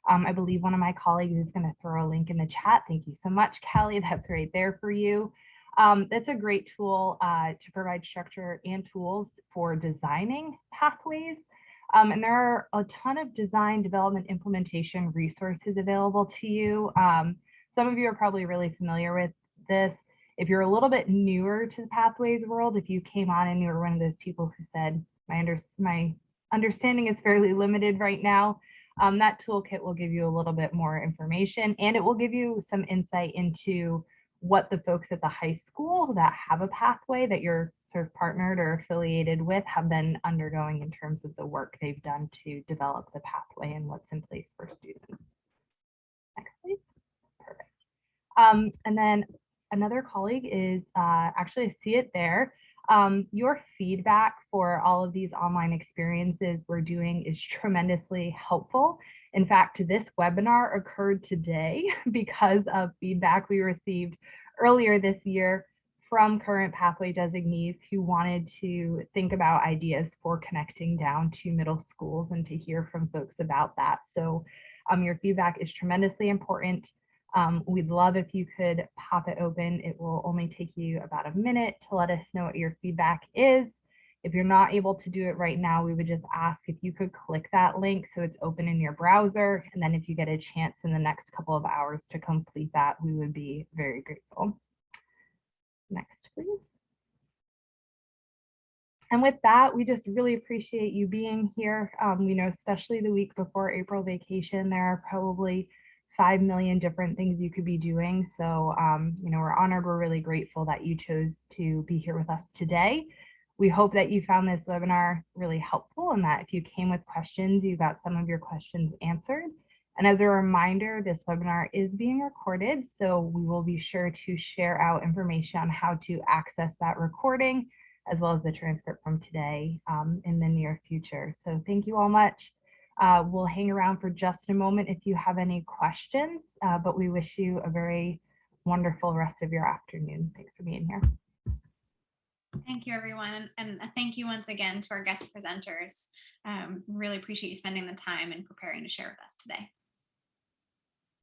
I believe one of my colleagues is going to throw a link in the chat. Thank you so much, Callie. That's right there for you. That's a great tool to provide structure and tools for designing pathways. And there are a ton of design, development, implementation resources available to you. Some of you are probably really familiar with this. If you're a little bit newer to the pathways world, if you came on and you were one of those people who said, my understanding is fairly limited right now, that toolkit will give you a little bit more information, and it will give you some insight into what the folks at the high school that have a pathway that you're sort of partnered or affiliated with have been undergoing in terms of the work they've done to develop the pathway and what's in place for students. Next, please. Perfect. And then another colleague is actually, I see it there. Your feedback for all of these online experiences we're doing is tremendously helpful. In fact, this webinar occurred today because of feedback we received earlier this year from current pathway designees who wanted to think about ideas for connecting down to middle schools and to hear from folks about that. So your feedback is tremendously important. We'd love if you could pop it open. It will only take you about a minute to let us know what your feedback is. If you're not able to do it right now, we would just ask if you could click that link so it's open in your browser. And then if you get a chance in the next couple of hours to complete that, we would be very grateful. Next, please. And with that, we just really appreciate you being here. You know, especially the week before April vacation, there are probably 5 million different things you could be doing. So, you know, we're honored, we're really grateful that you chose to be here with us today. We hope that you found this webinar really helpful and that if you came with questions, you got some of your questions answered. And as a reminder, this webinar is being recorded, so we will be sure to share out information on how to access that recording, as well as the transcript from today in the near future. So thank you all much. We'll hang around for just a moment if you have any questions, but we wish you a very wonderful rest of your afternoon. Thanks for being here. Thank you, everyone. And thank you once again to our guest presenters. Really appreciate you spending the time and preparing to share with us today.